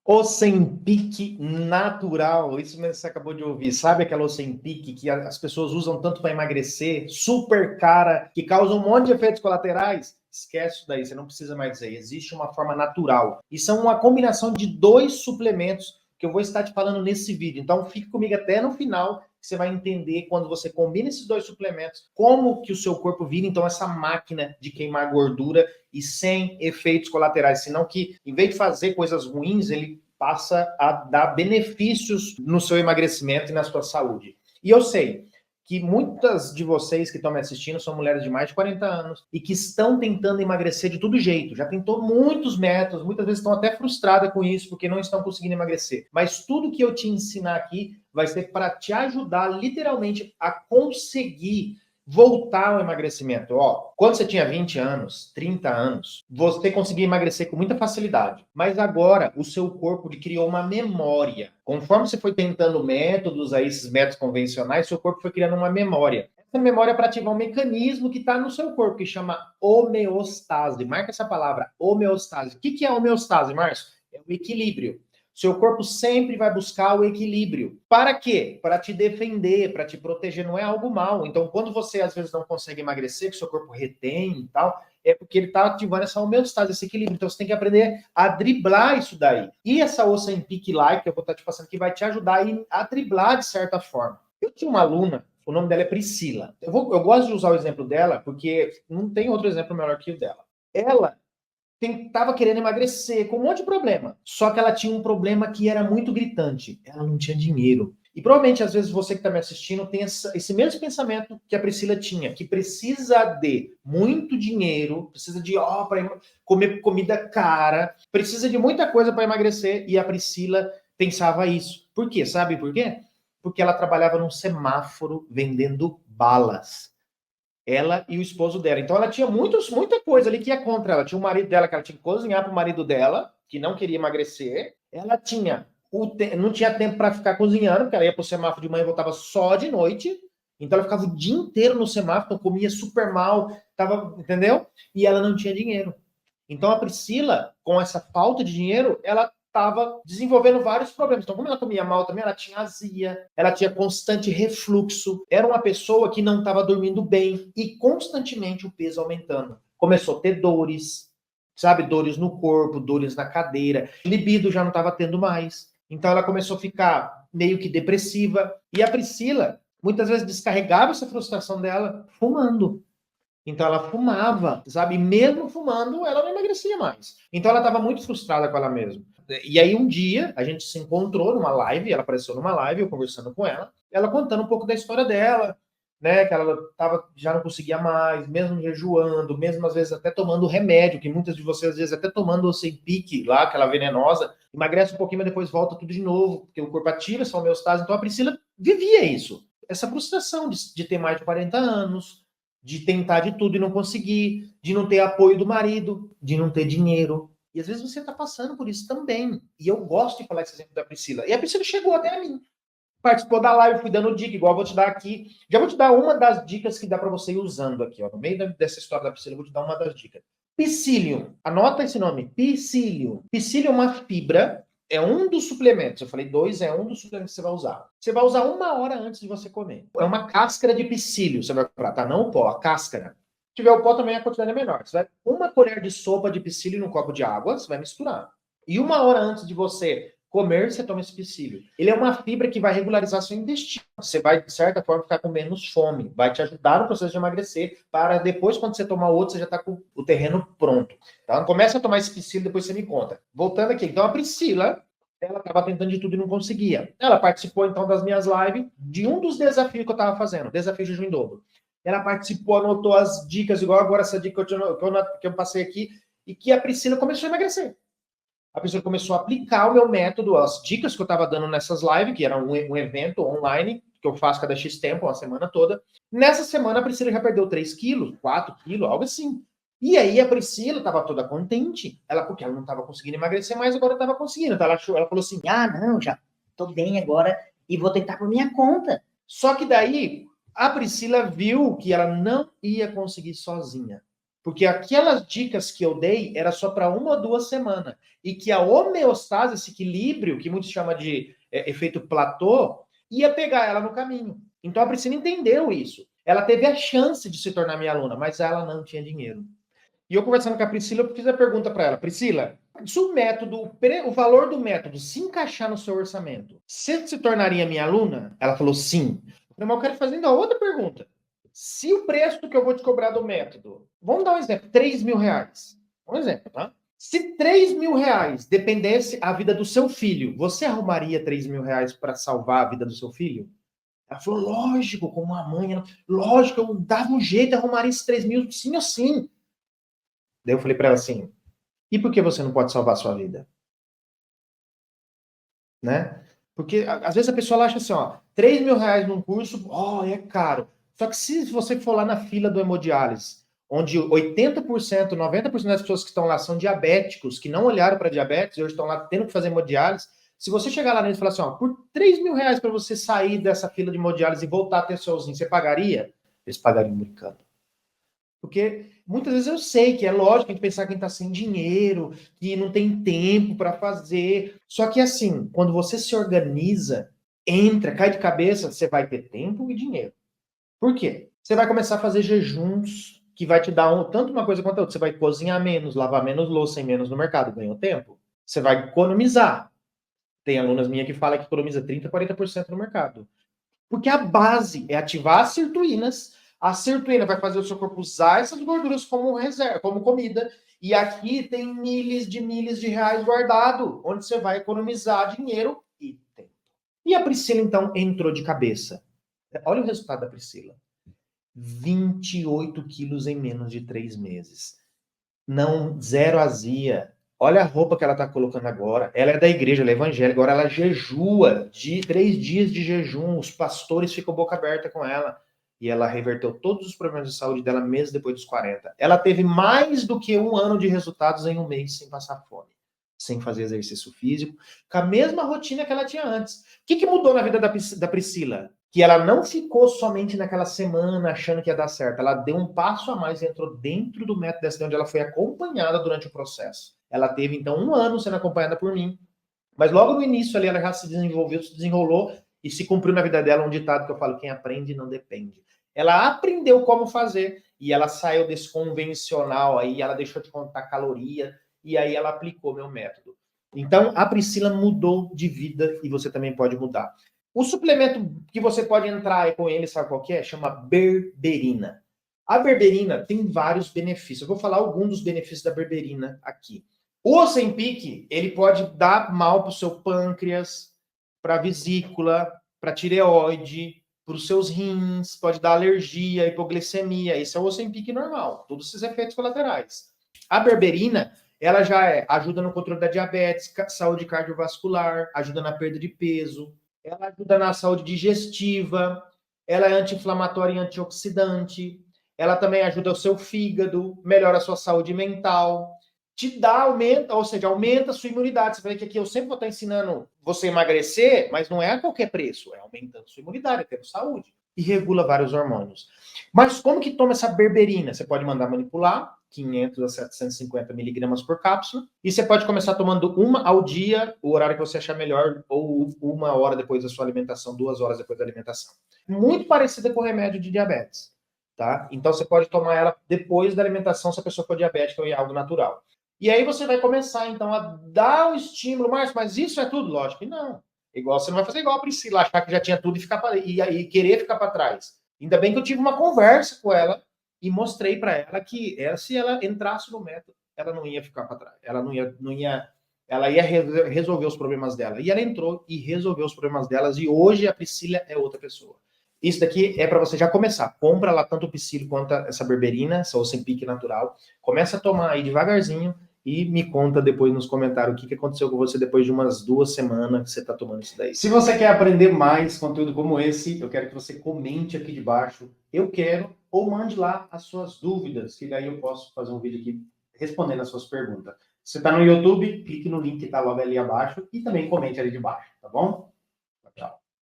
Ozempic natural, isso mesmo que você acabou de ouvir. Sabe aquela Ozempic que as pessoas usam tanto para emagrecer, super cara, que causa um monte de efeitos colaterais? Esquece isso daí, você não precisa mais dizer. Existe uma forma natural. E são uma combinação de 2 suplementos que eu vou estar te falando nesse vídeo. Então fique comigo até no final, que você vai entender quando você combina esses 2 suplementos, como que o seu corpo vira então essa máquina de queimar gordura e sem efeitos colaterais, senão que, em vez de fazer coisas ruins, ele passa a dar benefícios no seu emagrecimento e na sua saúde. E eu sei que muitas de vocês que estão me assistindo são mulheres de mais de 40 anos e que estão tentando emagrecer de todo jeito. Já tentou muitos métodos, muitas vezes estão até frustradas com isso porque não estão conseguindo emagrecer. Mas tudo que eu te ensinar aqui vai ser para te ajudar literalmente a conseguir voltar ao emagrecimento. Ó, quando você tinha 20 anos, 30 anos, você conseguia emagrecer com muita facilidade. Mas agora o seu corpo criou uma memória. Conforme você foi tentando métodos, aí, esses métodos convencionais, seu corpo foi criando uma memória. Essa memória é para ativar um mecanismo que está no seu corpo, que chama homeostase. Marca essa palavra, homeostase. O que é homeostase, Márcio? É o equilíbrio. Seu corpo sempre vai buscar o equilíbrio. Para quê? Para te defender, para te proteger, não é algo mal. Então, quando você às vezes não consegue emagrecer, que seu corpo retém e tal, é porque ele está ativando essa homeostase, esse equilíbrio. Então, você tem que aprender a driblar isso daí. E essa Ozempic Like, que eu vou estar te passando aqui, vai te ajudar a driblar de certa forma. Eu tinha uma aluna, o nome dela é Priscila. Eu gosto de usar o exemplo dela, porque não tem outro exemplo melhor que o dela. Ela estava querendo emagrecer, com um monte de problema. Só que ela tinha um problema que era muito gritante. Ela não tinha dinheiro. E provavelmente, às vezes, você que está me assistindo tem esse mesmo pensamento que a Priscila tinha, que precisa de muito dinheiro, precisa de para comer comida cara, precisa de muita coisa para emagrecer, e a Priscila pensava isso. Por quê? Sabe por quê? Porque ela trabalhava num semáforo vendendo balas. Ela e o esposo dela. Então ela tinha muita coisa ali que ia contra ela. Tinha o marido dela que ela tinha que cozinhar para o marido dela, que não queria emagrecer. Ela tinha não tinha tempo para ficar cozinhando, porque ela ia para o semáforo de manhã e voltava só de noite. Então ela ficava o dia inteiro no semáforo, comia super mal, tava, entendeu? E ela não tinha dinheiro. Então a Priscila, com essa falta de dinheiro, ela estava desenvolvendo vários problemas. Então, como ela comia mal também, ela tinha azia, ela tinha constante refluxo, era uma pessoa que não estava dormindo bem e constantemente o peso aumentando. Começou a ter dores, sabe? Dores no corpo, dores na cadeira, libido já não estava tendo mais. Então, ela começou a ficar meio que depressiva. E a Priscila, muitas vezes, descarregava essa frustração dela fumando. Então ela fumava, sabe? E mesmo fumando, ela não emagrecia mais. Então ela estava muito frustrada com ela mesma. E aí um dia a gente se encontrou numa live, ela apareceu numa live, eu conversando com ela contando um pouco da história dela, né? Que ela já não conseguia mais, mesmo jejuando, mesmo às vezes até tomando remédio, que muitas de vocês às vezes até tomando o Ozempic lá, aquela venenosa, emagrece um pouquinho, mas depois volta tudo de novo, porque o corpo ativa essa homeostase. Então a Priscila vivia isso, essa frustração de ter mais de 40 anos, de tentar de tudo e não conseguir, de não ter apoio do marido, de não ter dinheiro. E às vezes você está passando por isso também. E eu gosto de falar esse exemplo da Priscila. E a Priscila chegou até a mim. Participou da live, fui dando dica, igual eu vou te dar aqui. Já vou te dar uma das dicas que dá para você ir usando aqui. Ó. No meio dessa história da Priscila, eu vou te dar uma das dicas. Psyllium. Anota esse nome. Psyllium. Psyllium é uma fibra, é um dos suplementos. Eu falei 2, é um dos suplementos que você vai usar. Você vai usar 1 hora antes de você comer. É uma cáscara de psyllium, você vai comprar, tá? Não o pó, a cáscara. Se tiver o pó também, a quantidade é menor. Você vai 1 colher de sopa de psyllium num copo de água, você vai misturar. E 1 hora antes de você comer, você toma esse psyllium. Ele é uma fibra que vai regularizar seu intestino. Você vai, de certa forma, ficar com menos fome. Vai te ajudar no processo de emagrecer, para depois, quando você tomar outro, você já está com o terreno pronto. Então, começa a tomar esse psyllium, depois você me conta. Voltando aqui. Então, a Priscila, ela estava tentando de tudo e não conseguia. Ela participou, então, das minhas lives, de um dos desafios que eu estava fazendo, desafio jejum em dobro. Ela participou, anotou as dicas, igual agora essa dica que eu passei aqui, e que a Priscila começou a emagrecer. A pessoa começou a aplicar o meu método, as dicas que eu estava dando nessas lives, que era um evento online, que eu faço cada X tempo, uma semana toda. Nessa semana, a Priscila já perdeu 3 quilos, 4 quilos, algo assim. E aí a Priscila estava toda contente, porque ela não estava conseguindo emagrecer mais, agora estava conseguindo. Então ela falou assim, não, já estou bem agora e vou tentar por minha conta. Só que daí a Priscila viu que ela não ia conseguir sozinha. Porque aquelas dicas que eu dei era só para 1 ou 2 semanas. E que a homeostase, esse equilíbrio, que muitos chamam de efeito platô, ia pegar ela no caminho. Então a Priscila entendeu isso. Ela teve a chance de se tornar minha aluna, mas ela não tinha dinheiro. E eu conversando com a Priscila, eu fiz a pergunta para ela: Priscila, se o método, o valor do método se encaixar no seu orçamento, você se tornaria minha aluna? Ela falou sim. Eu falei, mas eu quero fazer ainda outra pergunta. Se o preço que eu vou te cobrar do método, vamos dar um exemplo, R$3.000. Um exemplo, tá? Se R$3.000 dependesse a vida do seu filho, você arrumaria R$3.000 para salvar a vida do seu filho? Ela falou, lógico, como uma mãe, lógico, eu dava um jeito, arrumaria esses 3.000, sim ou sim. Daí eu falei para ela assim, e por que você não pode salvar a sua vida? Né? Porque às vezes a pessoa acha assim, ó, R$3.000 num curso, ó, é caro. Só que se você for lá na fila do hemodiálise, onde 80%, 90% das pessoas que estão lá são diabéticos, que não olharam para diabetes e hoje estão lá tendo que fazer hemodiálise, se você chegar lá neles e falar assim, ó, por R$3.000 para você sair dessa fila de hemodiálise e voltar a ter sozinho, você pagaria? Eles pagariam brincando. Porque muitas vezes eu sei que é lógico a gente pensar que a gente está sem dinheiro, que não tem tempo para fazer. Só que assim, quando você se organiza, entra, cai de cabeça, você vai ter tempo e dinheiro. Por quê? Você vai começar a fazer jejuns, que vai te dar tanto uma coisa quanto a outra. Você vai cozinhar menos, lavar menos louça e menos no mercado, ganhou tempo. Você vai economizar. Tem alunas minhas que falam que economiza 30%, 40% no mercado. Porque a base é ativar as sirtuínas. A sirtuína vai fazer o seu corpo usar essas gorduras como reserva, como comida. E aqui tem milhas de reais guardado, onde você vai economizar dinheiro e tempo. E a Priscila, então, entrou de cabeça. Olha o resultado da Priscila. 28 quilos em menos de 3 meses. Não, zero azia. Olha a roupa que ela está colocando agora. Ela é da igreja, ela é evangélica. Agora ela jejua de 3 dias de jejum. Os pastores ficam boca aberta com ela. E ela reverteu todos os problemas de saúde dela mesmo depois dos 40. Ela teve mais do que 1 ano de resultados em 1 mês sem passar fome, sem fazer exercício físico, com a mesma rotina que ela tinha antes. O que mudou na vida da Priscila? Que ela não ficou somente naquela semana achando que ia dar certo. Ela deu um passo a mais e entrou dentro do método DSD, onde ela foi acompanhada durante o processo. Ela teve, então, 1 ano sendo acompanhada por mim. Mas logo no início ali, ela já se desenvolveu, se desenrolou e se cumpriu na vida dela um ditado que eu falo, quem aprende não depende. Ela aprendeu como fazer e ela saiu desse convencional aí, ela deixou de contar caloria e aí ela aplicou meu método. Então, a Priscila mudou de vida e você também pode mudar. O suplemento que você pode entrar com ele, sabe qual que é? Chama berberina. A berberina tem vários benefícios. Eu vou falar alguns dos benefícios da berberina aqui. O Ozempic, ele pode dar mal para o seu pâncreas, para a vesícula, para a tireoide, para os seus rins, pode dar alergia, hipoglicemia. Esse é o Ozempic normal, todos esses efeitos colaterais. A berberina, ela já ajuda no controle da diabetes, saúde cardiovascular, ajuda na perda de peso, ela ajuda na saúde digestiva, ela é anti-inflamatória e antioxidante, ela também ajuda o seu fígado, melhora a sua saúde mental, te dá, aumenta, ou seja, aumenta a sua imunidade. Você vai ver que aqui eu sempre vou estar ensinando você a emagrecer, mas não é a qualquer preço, é aumentando a sua imunidade, tendo saúde. E regula vários hormônios. Mas como que toma essa berberina? Você pode mandar manipular, 500 a 750 miligramas por cápsula, e você pode começar tomando 1 ao dia, o horário que você achar melhor, ou 1 hora depois da sua alimentação, 2 horas depois da alimentação. Muito parecida com o remédio de diabetes, tá? Então você pode tomar ela depois da alimentação se a pessoa for diabética ou é algo natural. E aí você vai começar, então, a dar o estímulo, Márcio, mas isso é tudo? Lógico que não. Igual você não vai fazer igual a Priscila, achar que já tinha tudo e querer ficar para trás. Ainda bem que eu tive uma conversa com ela e mostrei para ela que se ela entrasse no método, ela não ia ficar para trás. Ela ela ia resolver os problemas dela. E ela entrou e resolveu os problemas delas. E hoje a Priscila é outra pessoa. Isso daqui é para você já começar. Compra lá tanto o Psyllium quanto essa berberina, essa Ozempic natural. Começa a tomar aí devagarzinho e me conta depois nos comentários o que aconteceu com você depois de umas 2 semanas que você está tomando isso daí. Se você quer aprender mais conteúdo como esse, eu quero que você comente aqui debaixo, eu quero, ou mande lá as suas dúvidas, que daí eu posso fazer um vídeo aqui respondendo as suas perguntas. Se você está no YouTube, clique no link que está logo ali abaixo e também comente ali debaixo, tá bom?